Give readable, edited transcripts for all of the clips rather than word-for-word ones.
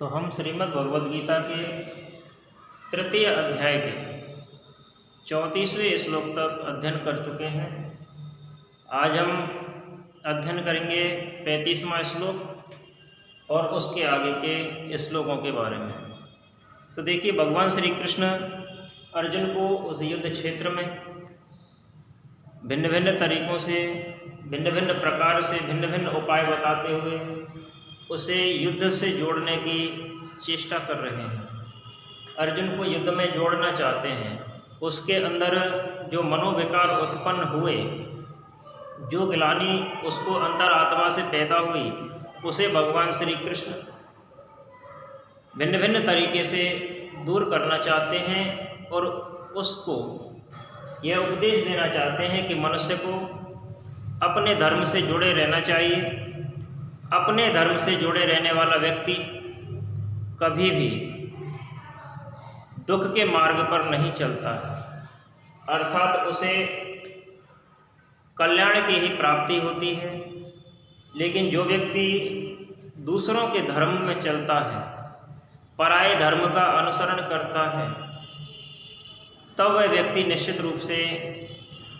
तो हम श्रीमद् भगवद गीता के तृतीय अध्याय के 34वें श्लोक तक अध्ययन कर चुके हैं। आज हम अध्ययन करेंगे 35वां श्लोक और उसके आगे के श्लोकों के बारे में। तो देखिए, भगवान श्री कृष्ण अर्जुन को उस युद्ध क्षेत्र में भिन्न भिन्न तरीक़ों से, भिन्न भिन्न प्रकार से, भिन्न भिन्न उपाय बताते हुए उसे युद्ध से जोड़ने की चेष्टा कर रहे हैं। अर्जुन को युद्ध में जोड़ना चाहते हैं। उसके अंदर जो मनोविकार उत्पन्न हुए, जो ग्लानि उसको अंतरात्मा से पैदा हुई, उसे भगवान श्री कृष्ण भिन्न भिन्न तरीके से दूर करना चाहते हैं और उसको यह उपदेश देना चाहते हैं कि मनुष्य को अपने धर्म से जुड़े रहना चाहिए। अपने धर्म से जुड़े रहने वाला व्यक्ति कभी भी दुख के मार्ग पर नहीं चलता है, अर्थात उसे कल्याण की ही प्राप्ति होती है। लेकिन जो व्यक्ति दूसरों के धर्म में चलता है, पराये धर्म का अनुसरण करता है, तब वह व्यक्ति निश्चित रूप से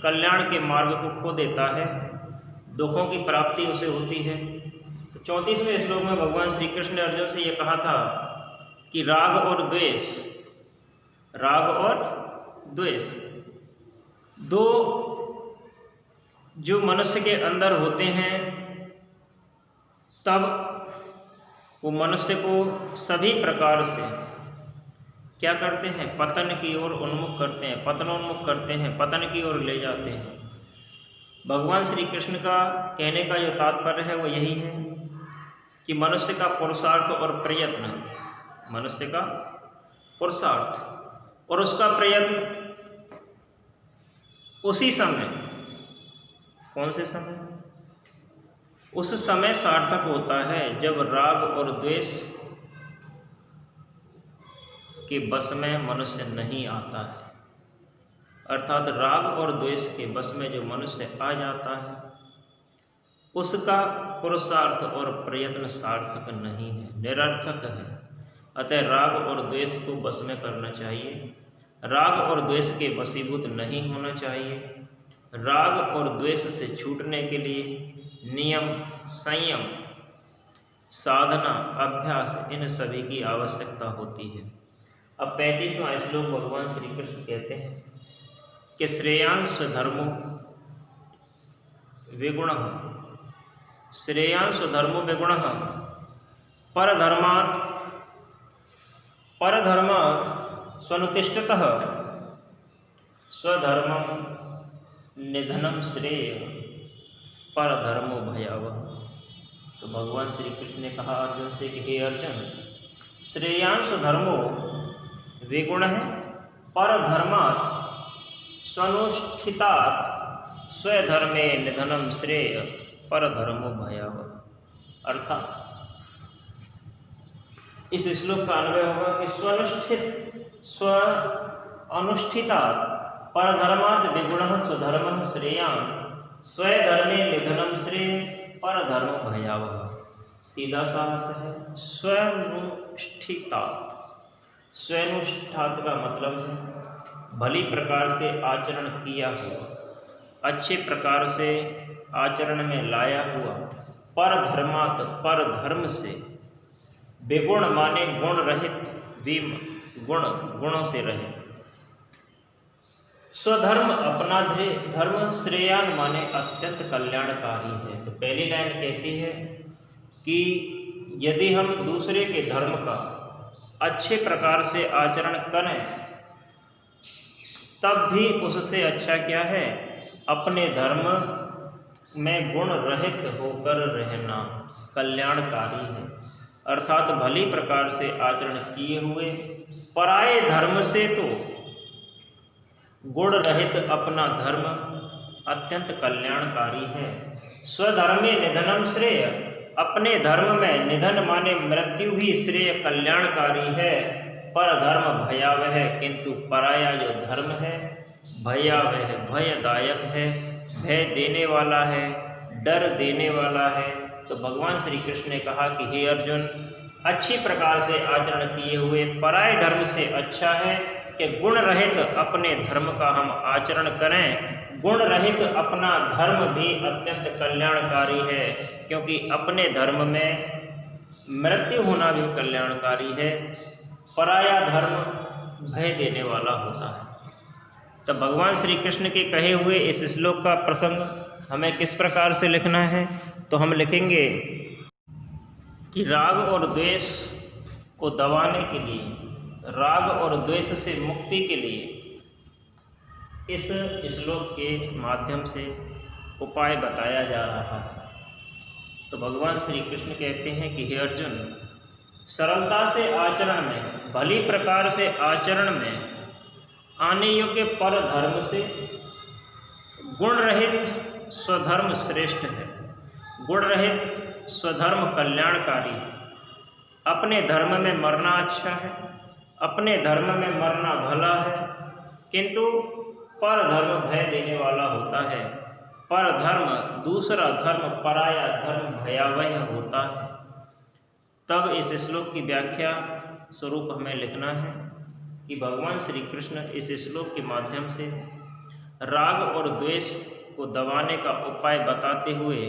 कल्याण के मार्ग को खो देता है, दुखों की प्राप्ति उसे होती है। तो 34वें श्लोक में भगवान श्री कृष्ण ने अर्जुन से ये कहा था कि राग और द्वेष दो जो मनुष्य के अंदर होते हैं, तब वो मनुष्य को सभी प्रकार से क्या करते हैं, पतन की ओर उन्मुख करते हैं, पतनोन्मुख करते हैं, पतन की ओर ले जाते हैं। भगवान श्री कृष्ण का कहने का जो तात्पर्य है वो यही है कि मनुष्य का पुरुषार्थ और प्रयत्न, मनुष्य का पुरुषार्थ और उसका प्रयत्न उसी समय, कौन से समय, उस समय सार्थक होता है जब राग और द्वेष के बस में मनुष्य नहीं आता है। अर्थात राग और द्वेष के बस में जो मनुष्य आ जाता है, उसका पुरुषार्थ और प्रयत्न सार्थक नहीं है, निरर्थक है। अतः राग और द्वेष को बस में करना चाहिए, राग और द्वेष के वशीभूत नहीं होना चाहिए। राग और द्वेष से छूटने के लिए नियम, संयम, साधना, अभ्यास, इन सभी की आवश्यकता होती है। अब 35वां श्लोक भगवान श्री कृष्ण कहते हैं कि श्रेयांश धर्मो विगुणः, श्रेयांश धर्मो विगुणः परधर्मात् स्वनुतिष्ठतः स्वधर्मं निधनं श्रेय परधर्मो भयावह। तो भगवान श्री कृष्ण ने कहा अर्जुन से कि हे अर्जुन, श्रेयांश धर्मो विगुण है, परधर्मात् स्वनुष्ठितात् स्वधर्मे निधनम श्रेय परधर्मो भयावह। अर्थात इस श्लोक का अन्वय होगा कि स्व अनुष्ठितात् परधर्मात् विगुणः स्वधर्मः श्रेयान् स्वधर्मे निधनम श्रेय परधर्मो भयावह। सीधा सा अर्थ है स्वनुष्ठितात्। स्वनुष्ठात का मतलब है भली प्रकार से आचरण किया हुआ, अच्छे प्रकार से आचरण में लाया हुआ। परधर्मात्, परधर्म से, विगुण माने गुण रहित, गुणों से रहित। स्वधर्म अपना धर्म, श्रेयान माने अत्यंत कल्याणकारी है। तो पहली लाइन कहती है कि यदि हम दूसरे के धर्म का अच्छे प्रकार से आचरण करें, तब भी उससे अच्छा क्या है, अपने धर्म में गुण रहित होकर रहना कल्याणकारी है। अर्थात भली प्रकार से आचरण किए हुए, पराये धर्म से तो गुण रहित अपना धर्म अत्यंत कल्याणकारी है। स्वधर्मे निधनम श्रेय, अपने धर्म में निधन माने मृत्यु भी श्रेय कल्याणकारी है। पर धर्म भयावह है, किंतु पराया जो धर्म है भयावह है, भयदायक है, भय देने वाला है, डर देने वाला है, तो भगवान श्री कृष्ण ने कहा कि हे अर्जुन, अच्छी प्रकार से आचरण किए हुए पराय धर्म से अच्छा है कि गुण रहित अपने धर्म का हम आचरण करें। गुण रहित अपना धर्म भी अत्यंत कल्याणकारी है, क्योंकि अपने धर्म में मृत्यु होना भी कल्याणकारी है। पराया धर्म भय देने वाला होता है। तब भगवान श्री कृष्ण के कहे हुए इस श्लोक का प्रसंग हमें किस प्रकार से लिखना है, तो हम लिखेंगे कि राग और द्वेष को दबाने के लिए, राग और द्वेष से मुक्ति के लिए इस श्लोक के माध्यम से उपाय बताया जा रहा है। तो भगवान श्री कृष्ण कहते हैं कि हे अर्जुन, सरलता से आचरण में, भली प्रकार से आचरण में आने योग्य पर धर्म से गुण रहित स्वधर्म श्रेष्ठ है। गुण रहित स्वधर्म कल्याणकारी है। अपने धर्म में मरना अच्छा है, अपने धर्म में मरना भला है, किंतु पर धर्म भय देने वाला होता है। पर धर्म, दूसरा धर्म, पराया धर्म भयावह होता है। तब इस श्लोक की व्याख्या स्वरूप हमें लिखना है कि भगवान श्री कृष्ण इस श्लोक के माध्यम से राग और द्वेष को दबाने का उपाय बताते हुए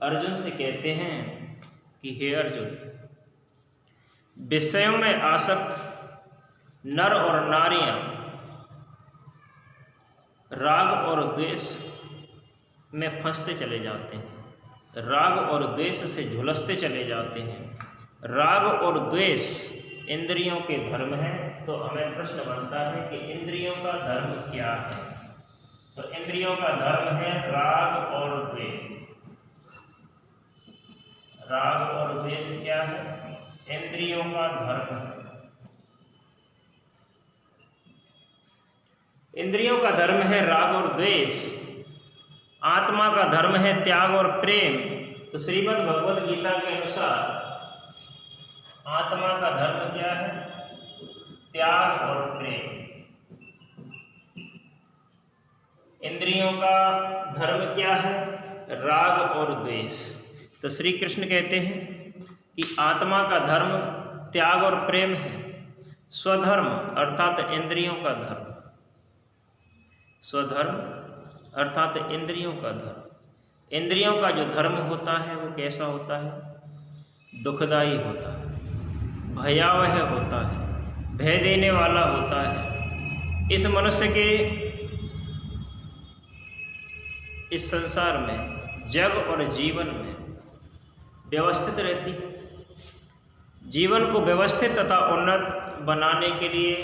अर्जुन से कहते हैं कि हे अर्जुन, विषयों में आसक्त नर और नारियां राग और द्वेष में फंसते चले जाते हैं, राग और द्वेष से झुलसते चले जाते हैं। राग और द्वेष इंद्रियों के धर्म है। तो हमें प्रश्न बनता है कि इंद्रियों का धर्म क्या है। तो इंद्रियों का धर्म है राग और द्वेष। राग और द्वेष क्या है? इंद्रियों का धर्म है। इंद्रियों का धर्म है राग और द्वेष। आत्मा का धर्म है त्याग और प्रेम। तो श्रीमद् भगवद गीता के अनुसार आत्मा का धर्म क्या है? त्याग और प्रेम। इंद्रियों का धर्म क्या है? राग और द्वेष। तो श्री कृष्ण कहते हैं कि आत्मा का धर्म त्याग और प्रेम है। स्वधर्म अर्थात इंद्रियों का धर्म, स्वधर्म अर्थात इंद्रियों का धर्म। इंद्रियों का जो धर्म होता है वो कैसा होता है? दुखदायी होता है, भयावह होता है, भय देने वाला होता है। इस मनुष्य के इस संसार में, जग और जीवन में व्यवस्थित रहती है। जीवन को व्यवस्थित तथा उन्नत बनाने के लिए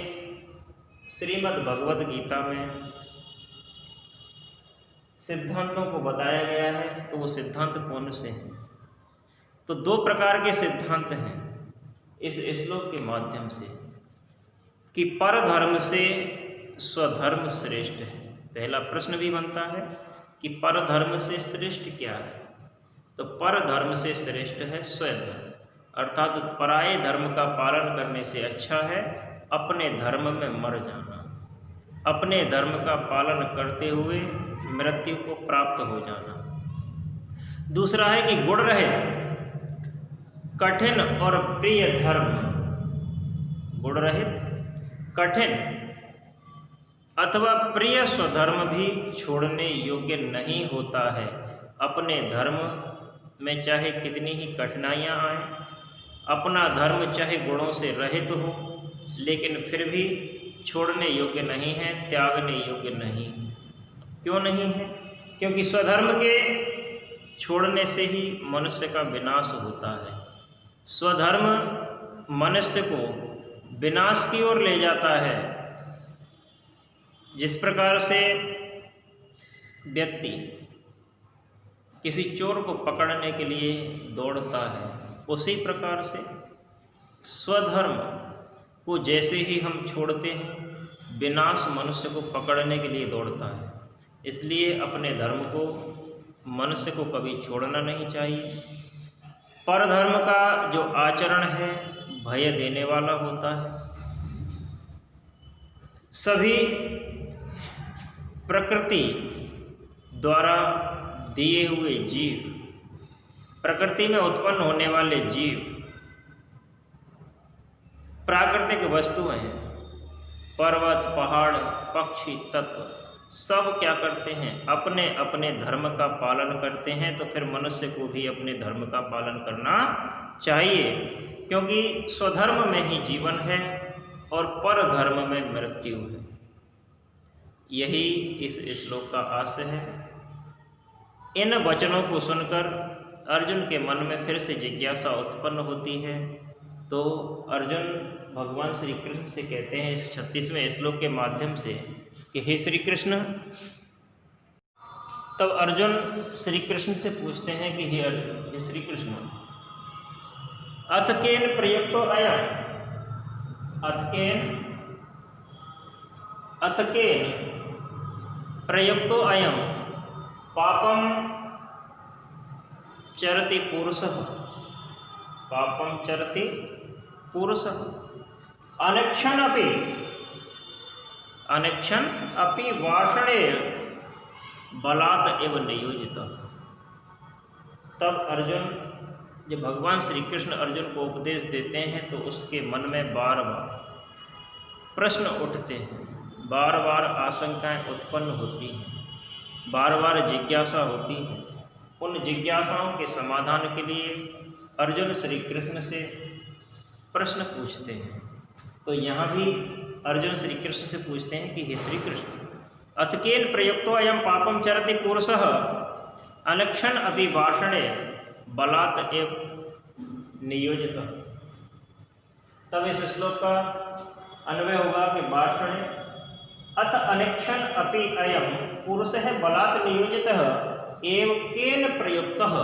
श्रीमद् भगवद गीता में सिद्धांतों को बताया गया है। तो वो सिद्धांत कौन से हैं? तो दो प्रकार के सिद्धांत हैं इस श्लोक के माध्यम से कि पर धर्म से स्वधर्म श्रेष्ठ है। पहला प्रश्न भी बनता है कि पर धर्म से श्रेष्ठ क्या है? तो पर धर्म से श्रेष्ठ है स्वधर्म, अर्थात पराये धर्म का पालन करने से अच्छा है अपने धर्म में मर जाना, अपने धर्म का पालन करते हुए मृत्यु को प्राप्त हो जाना। दूसरा है कि गुण रहित कठिन और प्रिय धर्म, गुण रहित कठिन अथवा प्रिय स्वधर्म भी छोड़ने योग्य नहीं होता है। अपने धर्म में चाहे कितनी ही कठिनाइयाँ आएँ, अपना धर्म चाहे गुणों से रहित हो, लेकिन फिर भी छोड़ने योग्य नहीं है, त्यागने योग्य नहीं है। क्यों नहीं है? क्योंकि स्वधर्म के छोड़ने से ही मनुष्य का विनाश होता है। स्वधर्म मनुष्य को विनाश की ओर ले जाता है। जिस प्रकार से व्यक्ति किसी चोर को पकड़ने के लिए दौड़ता है, उसी प्रकार से स्वधर्म को जैसे ही हम छोड़ते हैं, विनाश मनुष्य को पकड़ने के लिए दौड़ता है। इसलिए अपने धर्म को मनुष्य को कभी छोड़ना नहीं चाहिए। परधर्म का जो आचरण है भय देने वाला होता है। सभी प्रकृति द्वारा दिए हुए जीव प्रकृति में उत्पन्न होने वाले जीव प्राकृतिक वस्तुएं हैं, पर्वत, पहाड़, पक्षी, तत्व सब क्या करते हैं? अपने अपने धर्म का पालन करते हैं। तो फिर मनुष्य को भी अपने धर्म का पालन करना चाहिए, क्योंकि स्वधर्म में ही जीवन है और पर धर्म में मृत्यु है। यही इस श्लोक का आशय है। इन वचनों को सुनकर अर्जुन के मन में फिर से जिज्ञासा उत्पन्न होती है। तो अर्जुन भगवान श्री कृष्ण से कहते हैं इस 36वें श्लोक के माध्यम से कि हे श्री कृष्ण। तब अर्जुन श्री कृष्ण से पूछते हैं कि हे श्री कृष्ण, अथ केन प्रयुक्तो अयम, अथ केन प्रयुक्तो अयम पापम चरति पुरुषः, पापम चरति पुरुषः अनक्षण अपि वाषणे बलात् एव नियोजितः। तब अर्जुन, जब भगवान श्री कृष्ण अर्जुन को उपदेश देते हैं तो उसके मन में बार बार प्रश्न उठते हैं, बार बार आशंकाएं उत्पन्न होती हैं, बार बार जिज्ञासा होती है। उन जिज्ञासाओं के समाधान के लिए अर्जुन श्री कृष्ण से प्रश्न पूछते हैं। तो यहाँ भी अर्जुन श्री कृष्ण से पूछते हैं कि हे श्री कृष्ण, अतकेन प्रयुक्तो अयम पापम चरति पुरुषः अनक्षण अपि वाषणे बलात् एव नियोजितः। तब इस श्लोक का अन्वय होगा कि वाषणे अथ अनक्षण अपि अयम पुरुषः बलात् नियोजितः एव केन प्रयुक्तः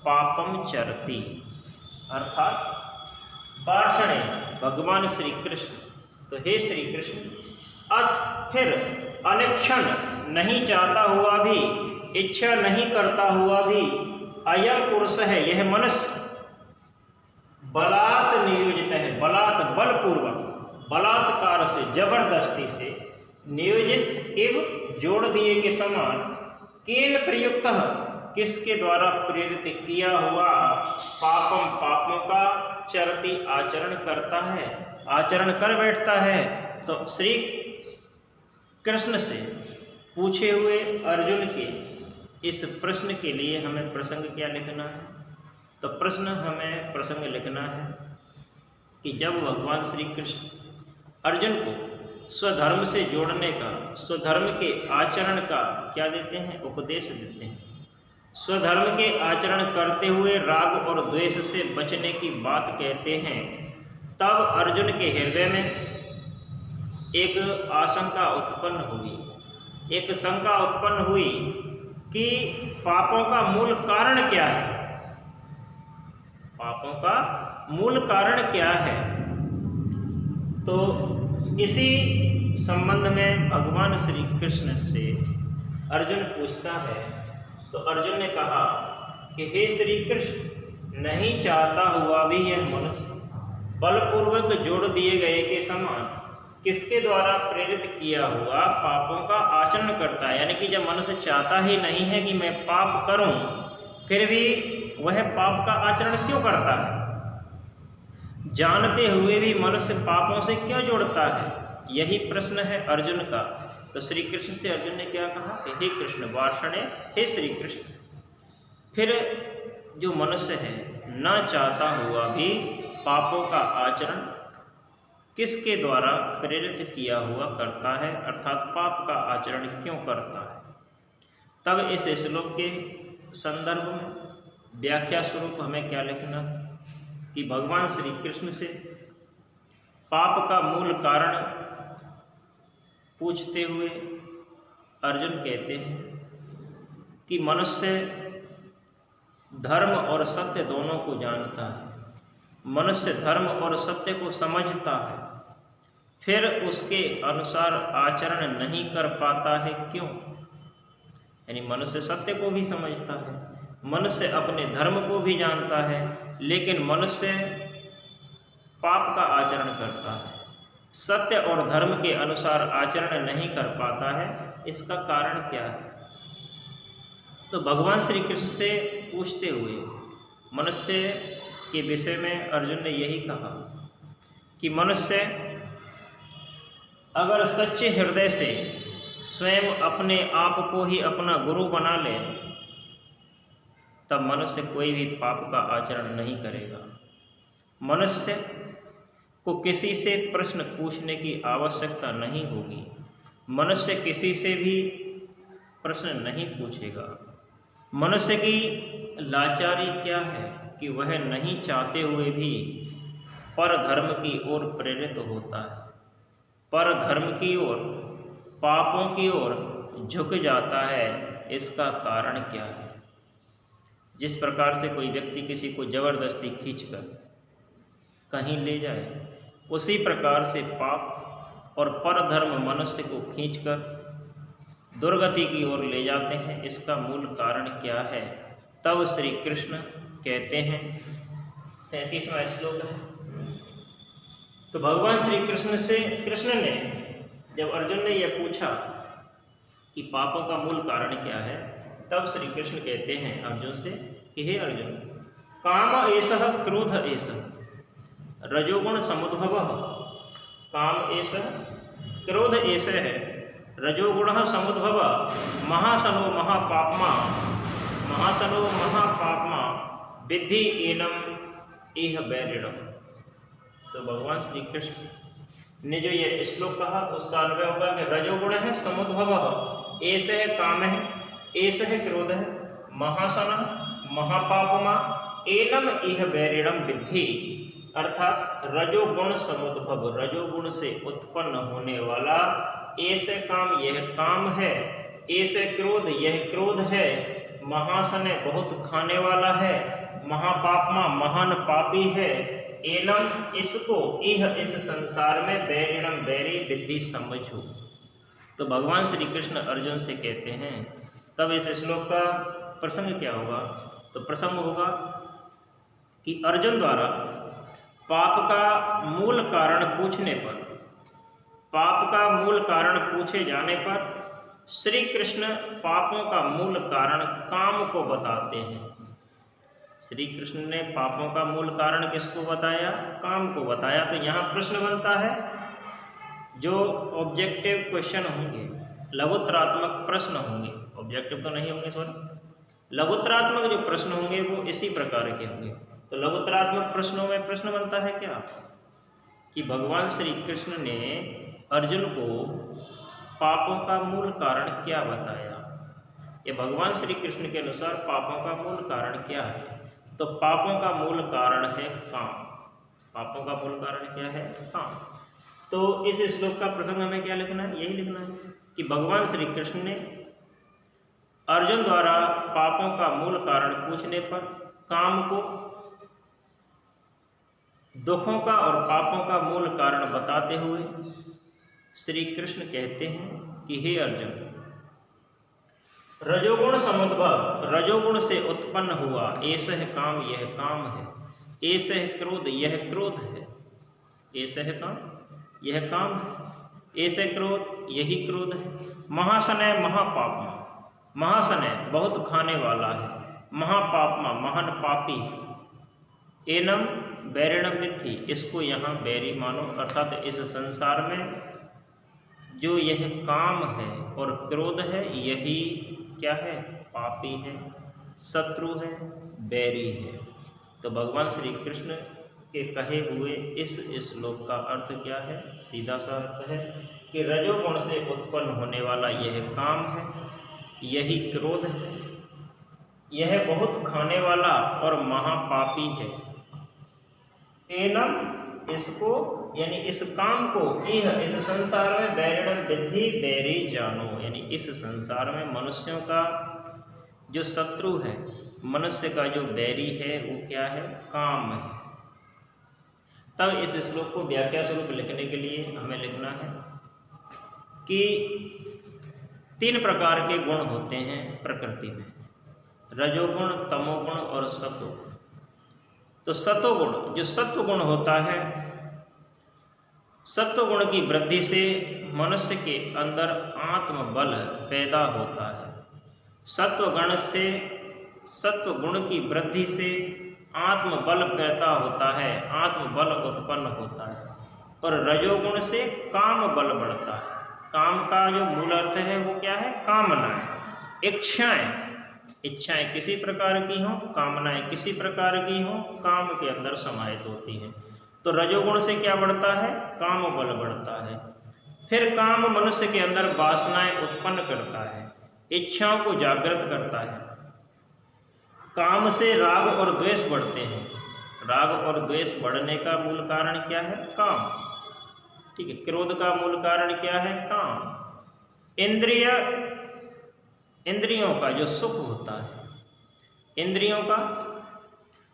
पापम चरति। अर्थात वाषणे भगवान श्री कृष्ण, तो हे श्री कृष्ण, अथ फिर अनक्षण नहीं चाहता हुआ भी, इच्छा नहीं करता हुआ भी, अयम पुरुष है यह मनुष्य, बलात् नियोजित है, बलात् बलपूर्वक, बलात्कार से, जबरदस्ती से नियोजित एवं जोड़ दिए के समान, केन प्रयुक्त, किसके द्वारा प्रेरित किया हुआ, पापम पापों का, चरति आचरण करता है, आचरण कर बैठता है। तो श्री कृष्ण से पूछे हुए अर्जुन के इस प्रश्न के लिए हमें प्रसंग क्या लिखना है? तो प्रसंग लिखना है कि जब भगवान श्री कृष्ण अर्जुन को स्वधर्म से जोड़ने का, स्वधर्म के आचरण का क्या देते हैं? उपदेश देते हैं। स्वधर्म के आचरण करते हुए राग और द्वेष से बचने की बात कहते हैं। तब अर्जुन के हृदय में एक आशंका उत्पन्न हुई, एक शंका उत्पन्न हुई कि पापों का मूल कारण क्या है? पापों का मूल कारण क्या है? तो इसी संबंध में भगवान श्री कृष्ण से अर्जुन पूछता है। तो अर्जुन ने कहा कि हे श्री कृष्ण, नहीं चाहता हुआ भी यह मनुष्य बलपूर्वक जोड़ दिए गए के समान किसके द्वारा प्रेरित किया हुआ पापों का आचरण करता है। यानी कि जब मनुष्य चाहता ही नहीं है कि मैं पाप करूं, फिर भी वह पाप का आचरण क्यों करता है? जानते हुए भी मनुष्य पापों से क्यों जोड़ता है? यही प्रश्न है अर्जुन का। तो श्री कृष्ण से अर्जुन ने क्या कहा कि हे कृष्ण वाषणे, हे श्री कृष्ण, फिर जो मनुष्य है न चाहता हुआ भी पापों का आचरण किसके द्वारा प्रेरित किया हुआ करता है, अर्थात पाप का आचरण क्यों करता है? तब इस श्लोक के संदर्भ में व्याख्या स्वरूप हमें क्या लिखना है कि भगवान श्री कृष्ण से पाप का मूल कारण पूछते हुए अर्जुन कहते हैं कि मनुष्य धर्म और सत्य दोनों को जानता है, मनुष्य धर्म और सत्य को समझता है, फिर उसके अनुसार आचरण नहीं कर पाता है। क्यों? यानी मनुष्य सत्य को भी समझता है, मनुष्य अपने धर्म को भी जानता है, लेकिन मनुष्य पाप का आचरण करता है, सत्य और धर्म के अनुसार आचरण नहीं कर पाता है। इसका कारण क्या है? तो भगवान श्री कृष्ण से पूछते हुए मनुष्य के विषय में अर्जुन ने यही कहा कि मनुष्य अगर सच्चे हृदय से स्वयं अपने आप को ही अपना गुरु बना ले, तब मनुष्य कोई भी पाप का आचरण नहीं करेगा। मनुष्य को किसी से प्रश्न पूछने की आवश्यकता नहीं होगी। मनुष्य किसी से भी प्रश्न नहीं पूछेगा। मनुष्य की लाचारी क्या है कि वह नहीं चाहते हुए भी पर धर्म की ओर प्रेरित होता है, पर धर्म की ओर, पापों की ओर झुक जाता है। इसका कारण क्या है? जिस प्रकार से कोई व्यक्ति किसी को जबरदस्ती खींचकर कहीं ले जाए, उसी प्रकार से पाप और परधर्म मनुष्य को खींचकर दुर्गति की ओर ले जाते हैं। इसका मूल कारण क्या है? तब श्री कृष्ण कहते हैं, 37वां श्लोक है। तो भगवान श्री कृष्ण ने जब अर्जुन ने यह पूछा कि पापों का मूल कारण क्या है, तब श्री कृष्ण कहते हैं अर्जुन से कि हे अर्जुन, काम एषः क्रोध एषः रजोगुण समुद्भवः। काम एषः क्रोध एषः है रजोगुणः समुद्भवः महासनो महापाप्मा विद्धि एनम इह बैरिणम्। तो भगवान श्री कृष्ण ने जो ये श्लोक कहा उसका अन्वय होगा कि रजोगुण है समुद्भवः, एषः काम है, एषः क्रोध है, महासनः महापापमा एनम इह बैरिणम् विद्धि। अर्थात रजोगुण समुद्भव, रजोगुण से उत्पन्न होने वाला ऐसे काम यह काम है, ऐसे क्रोध यह क्रोध है, महासने बहुत खाने वाला है, महापापमा महान पापी है, एनम इसको इह इस संसार में बैरिणम बैरी विद्धि समझो। तो भगवान श्री कृष्ण अर्जुन से कहते हैं, तब इस श्लोक का प्रसंग क्या होगा? तो प्रसंग होगा कि अर्जुन द्वारा पाप का मूल कारण पूछने पर, पाप का मूल कारण पूछे जाने पर श्री कृष्ण पापों का मूल कारण काम को बताते हैं। श्री कृष्ण ने पापों का मूल कारण किसको बताया? काम को बताया। तो यहाँ प्रश्न बनता है, जो ऑब्जेक्टिव क्वेश्चन होंगे, लघुत्तरात्मक प्रश्न होंगे, ऑब्जेक्टिव तो नहीं होंगे, सॉरी, लघुत्तरात्मक जो प्रश्न होंगे वो इसी प्रकार के होंगे। तो लघुत्तरात्मक प्रश्नों में प्रश्न बनता है क्या कि भगवान श्री कृष्ण ने अर्जुन को पापों का मूल कारण क्या बताया? ये भगवान श्री कृष्ण के अनुसार पापों का मूल कारण क्या है? तो पापों का मूल कारण है काम। पापों का मूल कारण क्या है? काम। तो इस श्लोक का प्रसंग हमें क्या लिखना है? यही लिखना है कि भगवान श्री कृष्ण ने अर्जुन द्वारा पापों का मूल कारण पूछने पर काम को, दुखों का और पापों का मूल कारण बताते हुए श्री कृष्ण कहते हैं कि हे अर्जुन, रजोगुण समुद्भव, रजोगुण से उत्पन्न हुआ ऐसह काम यह काम है, ऐसह क्रोध यह क्रोध है, ऐसह काम यह काम है, ऐसे क्रोध यही क्रोध है, महाशनय महापापमा, महाशनय बहुत खाने वाला है, महापापमा महान पापी है, एनम बैरिणम विद्धि, इसको यहाँ बैरी मानो। अर्थात इस संसार में जो यह काम है और क्रोध है यही क्या है? पापी है, शत्रु है, बैरी है। तो भगवान श्री कृष्ण के कहे हुए इस श्लोक का अर्थ क्या है? सीधा सा अर्थ है कि रजोगुण से उत्पन्न होने वाला यह काम है, यही क्रोध है, यह बहुत खाने वाला और महापापी है। एनम इसको यानी इस काम को, यह इस संसार में बैरिणम विद्धि बैरी जानो, यानी इस संसार में मनुष्यों का जो शत्रु है, मनुष्य का जो बैरी है वो क्या है? काम है। तब इस श्लोक को व्याख्या स्वरूप लिखने के लिए हमें लिखना है कि 3 प्रकार के गुण होते हैं प्रकृति में, रजोगुण, तमोगुण और सत्वगुण। तो सत्वगुण, जो सत्वगुण होता है, सत्वगुण की वृद्धि से मनुष्य के अंदर आत्मबल पैदा होता है। सत्वगुण की वृद्धि से आत्मबल पैदा होता है, आत्मबल उत्पन्न होता है। और रजोगुण से काम बल बढ़ता है। काम का जो मूल अर्थ है वो क्या है? कामनाएं, इच्छाएं। इच्छाएं किसी प्रकार की हों, कामनाएं किसी प्रकार की हों, काम के अंदर समाहित होती हैं। तो रजोगुण से क्या बढ़ता है? काम बल बढ़ता है। फिर काम मनुष्य के अंदर वासनाएं उत्पन्न करता है, इच्छाओं को जागृत करता है। काम से राग और द्वेष बढ़ते हैं। राग और द्वेष बढ़ने का मूल कारण क्या है? काम। ठीक है। क्रोध का मूल कारण क्या है? काम। इंद्रियों का जो सुख होता है, इंद्रियों का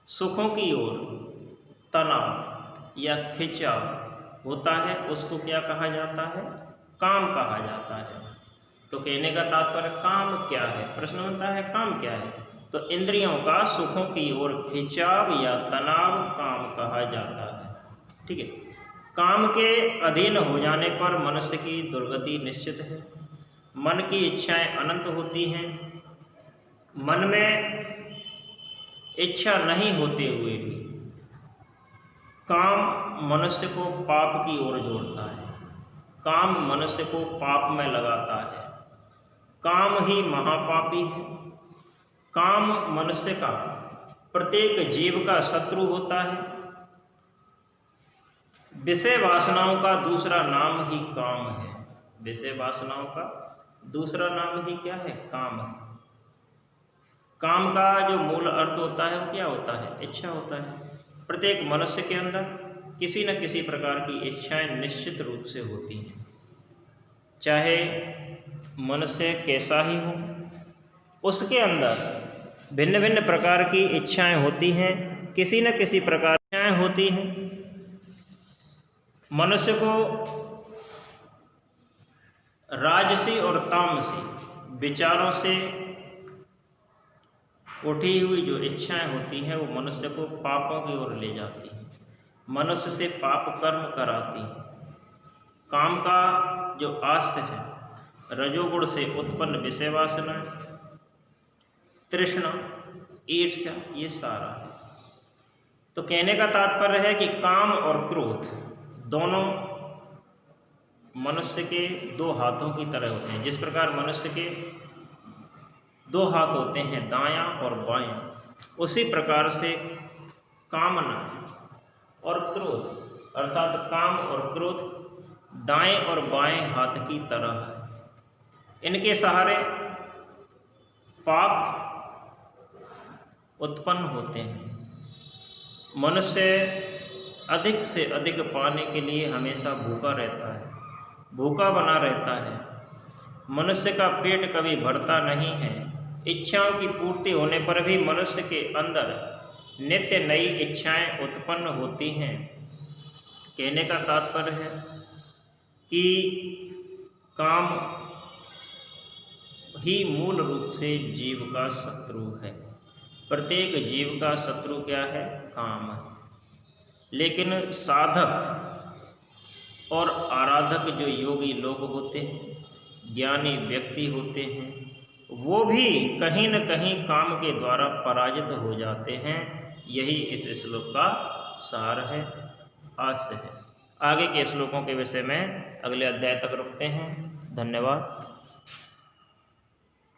सुखों की ओर तनाव या खिंचाव होता है, उसको क्या कहा जाता है? काम कहा जाता है। तो कहने का तात्पर्य काम क्या है? प्रश्न बनता है काम क्या है? तो इंद्रियों का सुखों की ओर खिंचाव या तनाव काम कहा जाता है। ठीक है। काम के अधीन हो जाने पर मनुष्य की दुर्गति निश्चित है। मन की इच्छाएं अनंत होती हैं। मन में इच्छा नहीं होते हुए भी काम मनुष्य को पाप की ओर जोड़ता है, काम मनुष्य को पाप में लगाता है। काम ही महापापी है। काम मनुष्य का, प्रत्येक जीव का शत्रु होता है। विषय वासनाओं का दूसरा नाम ही काम है। विषय वासनाओं का दूसरा नाम ही क्या है? काम है। काम का जो मूल अर्थ होता है वो क्या होता है? इच्छा होता है। प्रत्येक मनुष्य के अंदर किसी न किसी प्रकार की इच्छाएं निश्चित रूप से होती हैं। चाहे मनुष्य कैसा ही हो, उसके अंदर भिन्न भिन्न प्रकार की इच्छाएं होती हैं, किसी न किसी प्रकार की इच्छाएं होती हैं। मनुष्य को राजसी और तामसी विचारों से उठी हुई जो इच्छाएं होती हैं वो मनुष्य को पापों की ओर ले जाती हैं, मनुष्य से पाप कर्म कराती हैं। काम का जो आश्रय है, रजोगुण से उत्पन्न विषय वासना, तृष्णा, ईर्ष्या, ये सारा है। तो कहने का तात्पर्य है कि काम और क्रोध दोनों मनुष्य के दो हाथों की तरह होते हैं। जिस प्रकार मनुष्य के दो हाथ होते हैं, दायां और बायां, उसी प्रकार से कामना और क्रोध अर्थात काम और क्रोध दाएं और बाएं हाथ की तरह है। इनके सहारे पाप उत्पन्न होते हैं। मनुष्य अधिक से अधिक पाने के लिए हमेशा भूखा रहता है, भूखा बना रहता है। मनुष्य का पेट कभी भरता नहीं है। इच्छाओं की पूर्ति होने पर भी मनुष्य के अंदर नित्य नई इच्छाएं उत्पन्न होती हैं। कहने का तात्पर्य है कि काम ही मूल रूप से जीव का शत्रु है। प्रत्येक जीव का शत्रु क्या है? काम है। लेकिन साधक और आराधक जो योगी लोग होते हैं, ज्ञानी व्यक्ति होते हैं, वो भी कहीं न कहीं काम के द्वारा पराजित हो जाते हैं। यही इस श्लोक का सार है, आशय है। आगे के श्लोकों के विषय में अगले अध्याय तक रखते हैं। धन्यवाद।